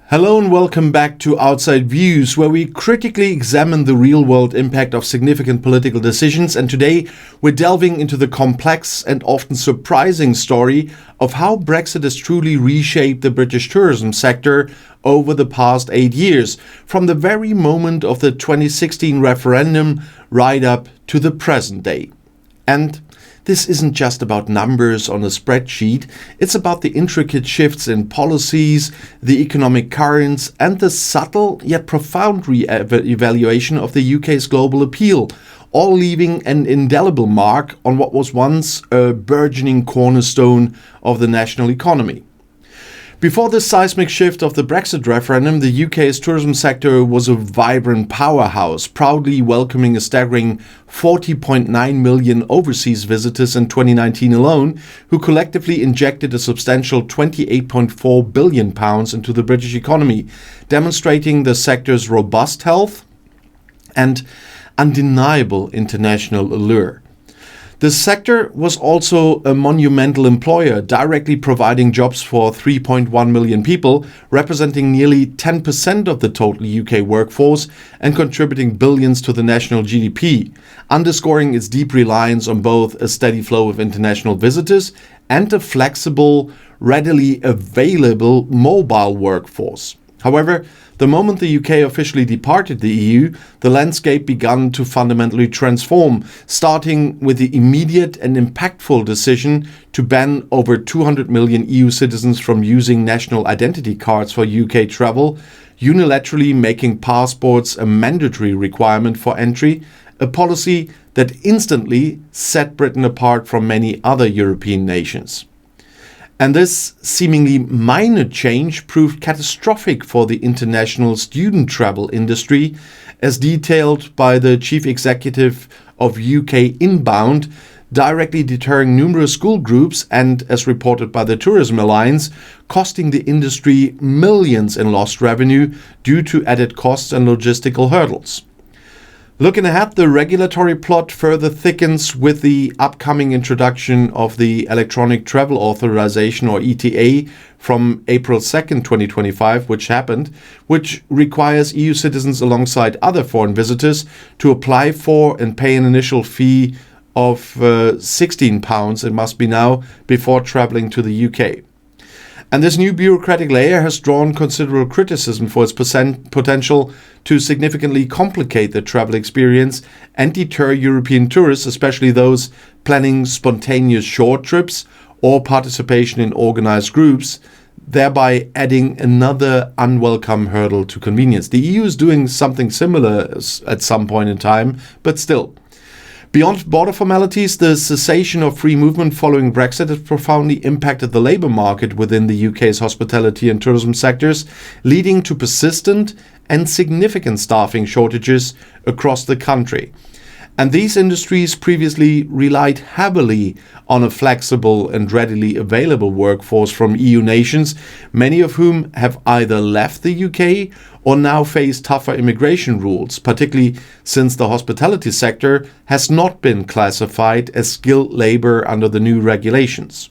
Hello and welcome back to Outside Views, where we critically examine the real-world impact of significant political decisions. And today we're delving into the complex and often surprising story of how Brexit has truly reshaped the British tourism sector over the past 8 years, from the very moment of the 2016 referendum right up to the present day. And this isn't just about numbers on a spreadsheet, it's about the intricate shifts in policies, the economic currents, and the subtle yet profound re-evaluation of the UK's global appeal, all leaving an indelible mark on what was once a burgeoning cornerstone of the national economy. Before the seismic shift of the Brexit referendum, the UK's tourism sector was a vibrant powerhouse, proudly welcoming a staggering 40.9 million overseas visitors in 2019 alone, who collectively injected a substantial £28.4 billion into the British economy, demonstrating the sector's robust health and undeniable international allure. The sector was also a monumental employer, directly providing jobs for 3.1 million people, representing nearly 10% of the total UK workforce and contributing billions to the national GDP, underscoring its deep reliance on both a steady flow of international visitors and a flexible, readily available mobile workforce. However, the moment the UK officially departed the EU, the landscape began to fundamentally transform, starting with the immediate and impactful decision to ban over 200 million EU citizens from using national identity cards for UK travel, unilaterally making passports a mandatory requirement for entry, a policy that instantly set Britain apart from many other European nations. And this seemingly minor change proved catastrophic for the international student travel industry, as detailed by the chief executive of UK Inbound, directly deterring numerous school groups and, as reported by the Tourism Alliance, costing the industry millions in lost revenue due to added costs and logistical hurdles. Looking ahead, the regulatory plot further thickens with the upcoming introduction of the Electronic Travel Authorization, or ETA, from April 2nd, 2025, which requires EU citizens alongside other foreign visitors to apply for and pay an initial fee of £16, it must be now, before traveling to the UK. And this new bureaucratic layer has drawn considerable criticism for its potential to significantly complicate the travel experience and deter European tourists, especially those planning spontaneous short trips or participation in organized groups, thereby adding another unwelcome hurdle to convenience. The EU is doing something similar at some point in time, but still. Beyond border formalities, the cessation of free movement following Brexit has profoundly impacted the labour market within the UK's hospitality and tourism sectors, leading to persistent and significant staffing shortages across the country. And these industries previously relied heavily on a flexible and readily available workforce from EU nations, many of whom have either left the UK or now face tougher immigration rules, particularly since the hospitality sector has not been classified as skilled labour under the new regulations.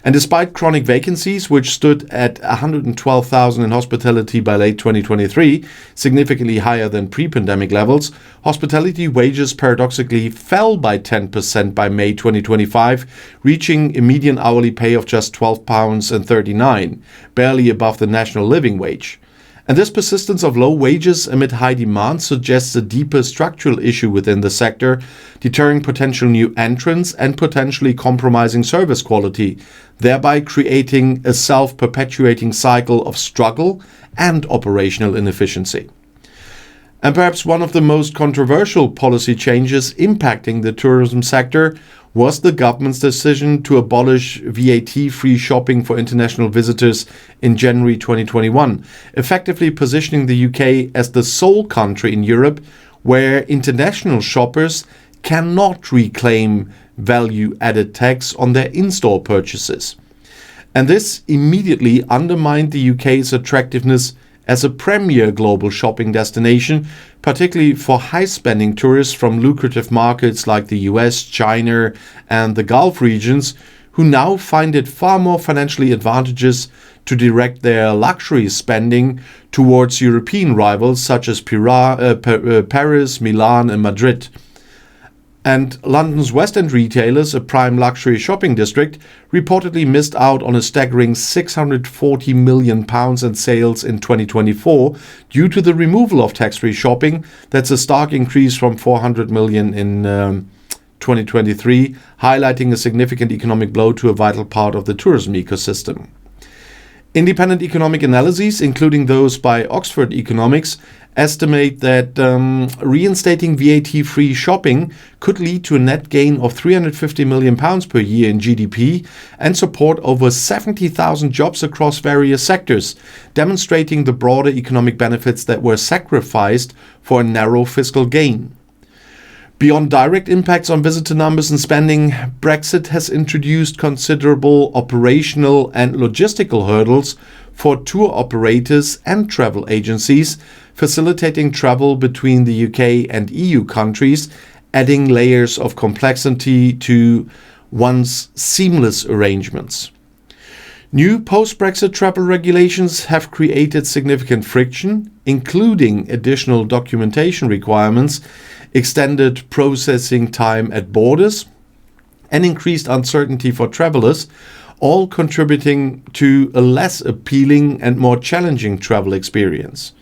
And despite chronic vacancies, which stood at 112,000 in hospitality by late 2023, significantly higher than pre-pandemic levels, hospitality wages paradoxically fell by 10% by May 2025, reaching a median hourly pay of just £12.39, barely above the national living wage. And this persistence of low wages amid high demand suggests a deeper structural issue within the sector, deterring potential new entrants and potentially compromising service quality, thereby creating a self-perpetuating cycle of struggle and operational inefficiency. And perhaps one of the most controversial policy changes impacting the tourism sector was the government's decision to abolish VAT-free shopping for international visitors in January 2021, effectively positioning the UK as the sole country in Europe where international shoppers cannot reclaim value-added tax on their in-store purchases. And this immediately undermined the UK's attractiveness as a premier global shopping destination, particularly for high-spending tourists from lucrative markets like the US, China, and the Gulf regions, who now find it far more financially advantageous to direct their luxury spending towards European rivals such as Paris, Milan and Madrid. And London's West End retailers, a prime luxury shopping district, reportedly missed out on a staggering £640 million in sales in 2024 due to the removal of tax-free shopping. That's a stark increase from £400 million in 2023, highlighting a significant economic blow to a vital part of the tourism ecosystem. Independent economic analyses, including those by Oxford Economics, estimate that reinstating VAT-free shopping could lead to a net gain of £350 million per year in GDP and support over 70,000 jobs across various sectors, demonstrating the broader economic benefits that were sacrificed for a narrow fiscal gain. Beyond direct impacts on visitor numbers and spending, Brexit has introduced considerable operational and logistical hurdles for tour operators and travel agencies, facilitating travel between the UK and EU countries, adding layers of complexity to once seamless arrangements. New post-Brexit travel regulations have created significant friction, including additional documentation requirements, extended processing time at borders, and increased uncertainty for travelers, all contributing to a less appealing and more challenging travel experience.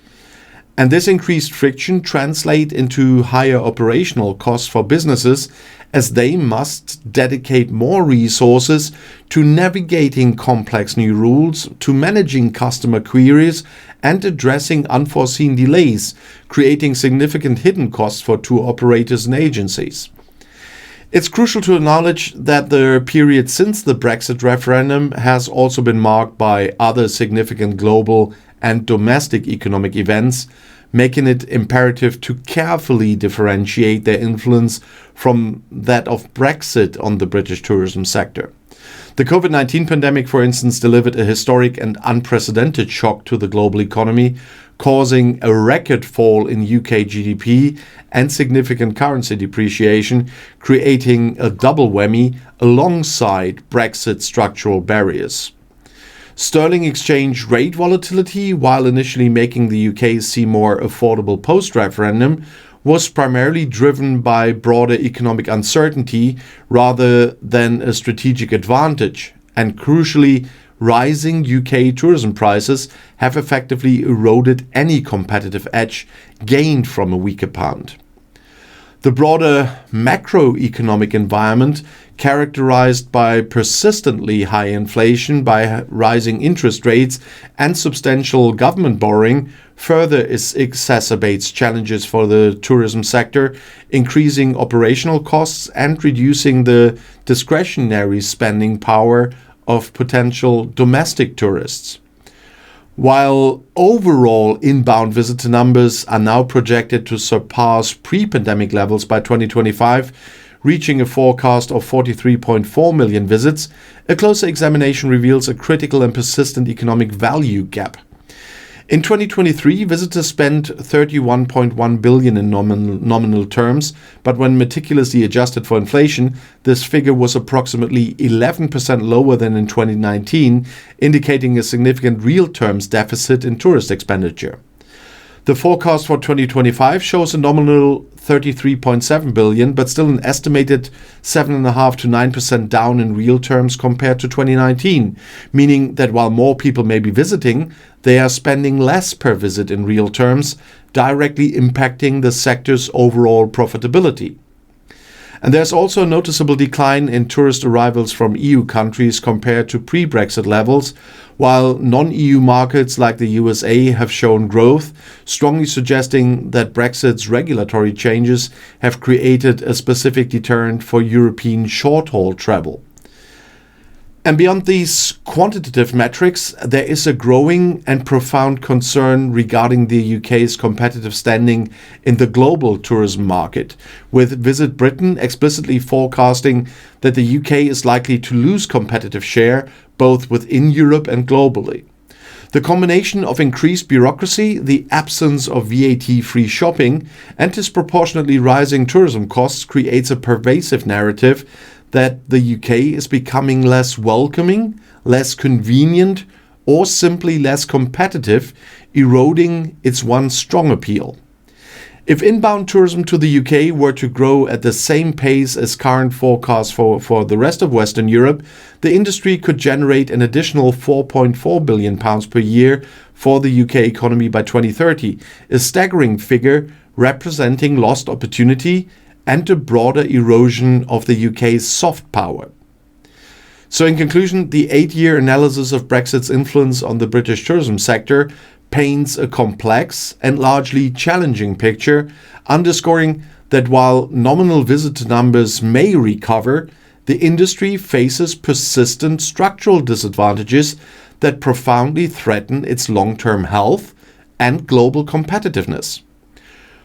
And this increased friction translates into higher operational costs for businesses, as they must dedicate more resources to navigating complex new rules, to managing customer queries, and addressing unforeseen delays, creating significant hidden costs for tour operators and agencies. It's crucial to acknowledge that the period since the Brexit referendum has also been marked by other significant global and domestic economic events, making it imperative to carefully differentiate their influence from that of Brexit on the British tourism sector. The COVID-19 pandemic, for instance, delivered a historic and unprecedented shock to the global economy, causing a record fall in UK GDP and significant currency depreciation, creating a double whammy alongside Brexit structural barriers. Sterling exchange rate volatility, while initially making the UK seem more affordable post-referendum, was primarily driven by broader economic uncertainty rather than a strategic advantage. And crucially, rising UK tourism prices have effectively eroded any competitive edge gained from a weaker pound. The broader macroeconomic environment, characterized by persistently high inflation, by rising interest rates, and substantial government borrowing, further exacerbates challenges for the tourism sector, increasing operational costs and reducing the discretionary spending power of potential domestic tourists. While overall inbound visitor numbers are now projected to surpass pre-pandemic levels by 2025, reaching a forecast of 43.4 million visits, a closer examination reveals a critical and persistent economic value gap. In 2023, visitors spent $31.1 billion in nominal terms, but when meticulously adjusted for inflation, this figure was approximately 11% lower than in 2019, indicating a significant real terms deficit in tourist expenditure. The forecast for 2025 shows a nominal $33.7 billion, but still an estimated 7.5% to 9% down in real terms compared to 2019, meaning that while more people may be visiting, they are spending less per visit in real terms, directly impacting the sector's overall profitability. And there's also a noticeable decline in tourist arrivals from EU countries compared to pre-Brexit levels, while non-EU markets like the USA have shown growth, strongly suggesting that Brexit's regulatory changes have created a specific deterrent for European short-haul travel. And beyond these quantitative metrics, there is a growing and profound concern regarding the UK's competitive standing in the global tourism market, with Visit Britain explicitly forecasting that the UK is likely to lose competitive share both within Europe and globally. The combination of increased bureaucracy, the absence of VAT-free shopping, and disproportionately rising tourism costs creates a pervasive narrative that the UK is becoming less welcoming, less convenient, or simply less competitive, eroding its once strong appeal. If inbound tourism to the UK were to grow at the same pace as current forecasts for the rest of Western Europe, the industry could generate an additional £4.4 billion per year for the UK economy by 2030, a staggering figure representing lost opportunity and a broader erosion of the UK's soft power. So in conclusion, the 8-year analysis of Brexit's influence on the British tourism sector paints a complex and largely challenging picture, underscoring that while nominal visitor numbers may recover, the industry faces persistent structural disadvantages that profoundly threaten its long-term health and global competitiveness.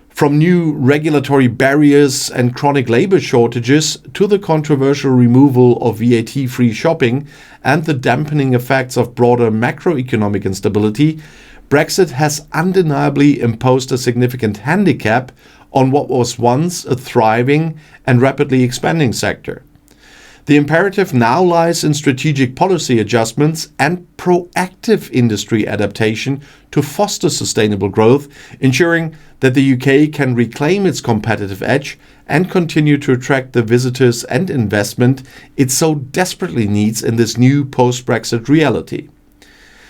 From new regulatory barriers and chronic labor shortages to the controversial removal of VAT-free shopping and the dampening effects of broader macroeconomic instability, Brexit has undeniably imposed a significant handicap on what was once a thriving and rapidly expanding sector. The imperative now lies in strategic policy adjustments and proactive industry adaptation to foster sustainable growth, ensuring that the UK can reclaim its competitive edge and continue to attract the visitors and investment it so desperately needs in this new post-Brexit reality.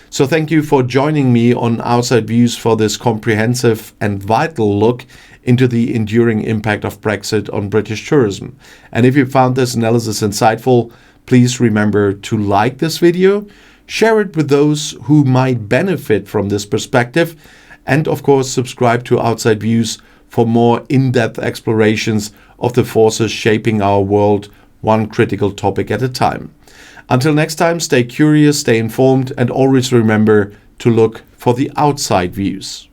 So thank you for joining me on Outside Views for this comprehensive and vital look into the enduring impact of Brexit on British tourism. And if you found this analysis insightful, please remember to like this video, share it with those who might benefit from this perspective, and of course subscribe to Outside Views for more in-depth explorations of the forces shaping our world, one critical topic at a time. Until next time, stay curious, stay informed, and always remember to look for the outside views.